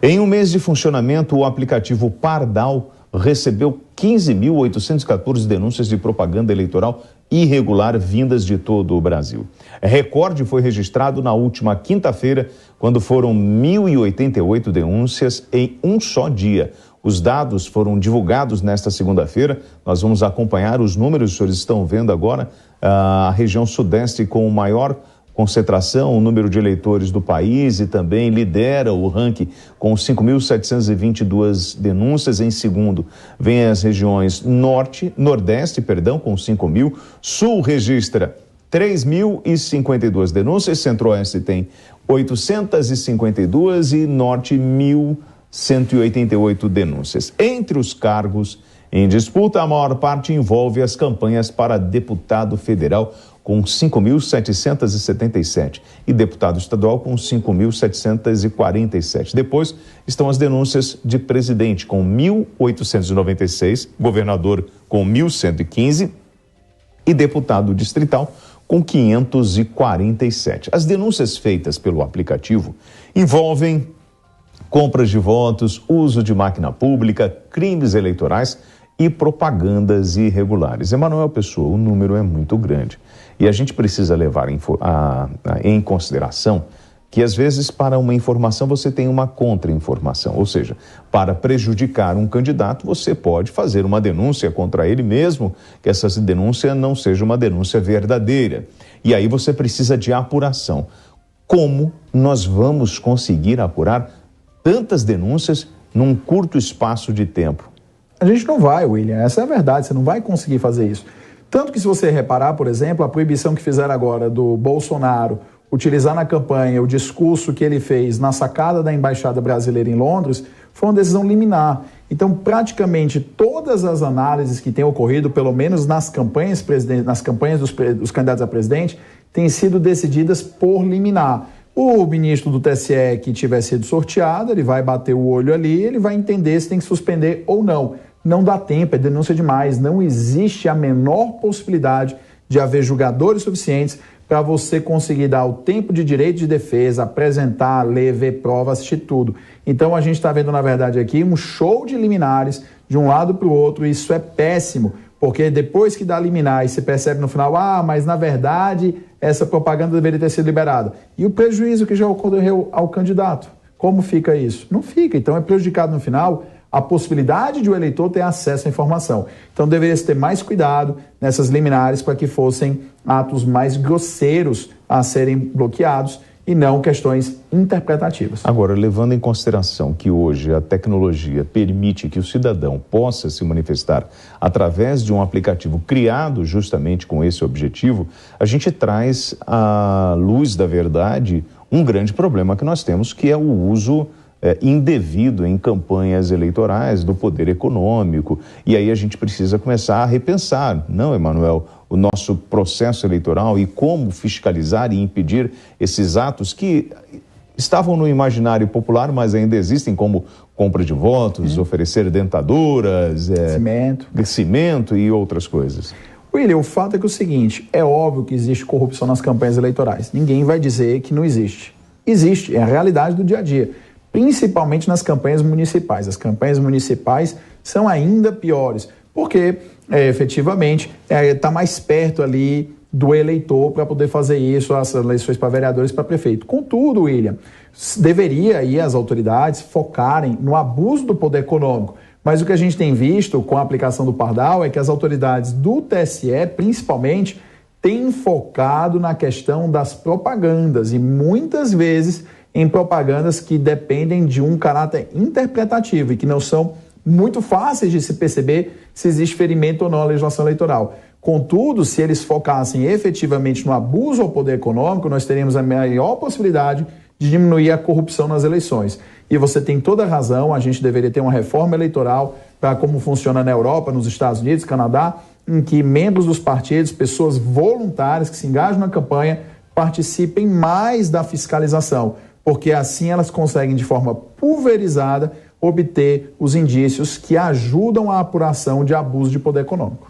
Em um mês de funcionamento, o aplicativo Pardal recebeu 15.814 denúncias de propaganda eleitoral irregular vindas de todo o Brasil. Recorde foi registrado na última quinta-feira, quando foram 1.088 denúncias em um só dia. Os dados foram divulgados nesta segunda-feira. Nós vamos acompanhar os números. Os senhores estão vendo agora a região sudeste com o maior concentração, o número de eleitores do país, e também lidera o ranking com 5.722 denúncias. Em segundo, vem as regiões nordeste, com 5.000, sul registra 3.052 denúncias, centro-oeste tem 852 e norte 1.188 denúncias. Entre os cargos em disputa, a maior parte envolve as campanhas para deputado federal, com 5.777, e deputado estadual com 5.747. Depois estão as denúncias de presidente, com 1.896, governador com 1.115 e deputado distrital com 547. As denúncias feitas pelo aplicativo envolvem compras de votos, uso de máquina pública, crimes eleitorais e propagandas irregulares. Emanuel Pessoa, o número é muito grande. E a gente precisa levar em consideração que, às vezes, para uma informação você tem uma contra-informação. Ou seja, para prejudicar um candidato, você pode fazer uma denúncia contra ele, mesmo que essa denúncia não seja uma denúncia verdadeira. E aí você precisa de apuração. Como nós vamos conseguir apurar tantas denúncias num curto espaço de tempo? A gente não vai, William, essa é a verdade, você não vai conseguir fazer isso. Tanto que, se você reparar, por exemplo, a proibição que fizeram agora do Bolsonaro utilizar na campanha o discurso que ele fez na sacada da Embaixada Brasileira em Londres foi uma decisão liminar. Então, praticamente todas as análises que têm ocorrido, pelo menos nas campanhas dos candidatos a presidente, têm sido decididas por liminar. O ministro do TSE que tiver sido sorteado, ele vai bater o olho ali, ele vai entender se tem que suspender ou não. Não dá tempo, é denúncia demais. Não existe a menor possibilidade de haver julgadores suficientes para você conseguir dar o tempo de direito de defesa, apresentar, ler, ver provas, assistir tudo. Então a gente está vendo, na verdade, aqui um show de liminares de um lado para o outro, e isso é péssimo, porque depois que dá liminar e se percebe no final, mas na verdade essa propaganda deveria ter sido liberada. E o prejuízo que já ocorreu ao candidato? Como fica isso? Não fica. Então é prejudicado no final a possibilidade de o eleitor ter acesso à informação. Então deveria se ter mais cuidado nessas liminares para que fossem atos mais grosseiros a serem bloqueados e não questões interpretativas. Agora, levando em consideração que hoje a tecnologia permite que o cidadão possa se manifestar através de um aplicativo criado justamente com esse objetivo, a gente traz à luz da verdade um grande problema que nós temos, que é o uso indevido em campanhas eleitorais do poder econômico. E aí a gente precisa começar a repensar, não, Emanuel, o nosso processo eleitoral e como fiscalizar e impedir esses atos que estavam no imaginário popular, mas ainda existem, como compra de votos, oferecer dentaduras, cimento e outras coisas. William, o fato é que é o seguinte, é óbvio que existe corrupção nas campanhas eleitorais. Ninguém vai dizer que não existe. Existe, é a realidade do dia a dia. Principalmente nas campanhas municipais. As campanhas municipais são ainda piores, porque efetivamente está mais perto ali do eleitor para poder fazer isso, as eleições para vereadores e para prefeito. Contudo, William, deveria aí as autoridades focarem no abuso do poder econômico. Mas o que a gente tem visto com a aplicação do Pardal é que as autoridades do TSE, principalmente, têm focado na questão das propagandas e muitas vezes em propagandas que dependem de um caráter interpretativo e que não são muito fáceis de se perceber se existe ferimento ou não à legislação eleitoral. Contudo, se eles focassem efetivamente no abuso ao poder econômico, nós teríamos a maior possibilidade de diminuir a corrupção nas eleições. E você tem toda a razão, a gente deveria ter uma reforma eleitoral para como funciona na Europa, nos Estados Unidos, Canadá, em que membros dos partidos, pessoas voluntárias que se engajam na campanha, participem mais da fiscalização, porque assim elas conseguem, de forma pulverizada, obter os indícios que ajudam a apuração de abuso de poder econômico.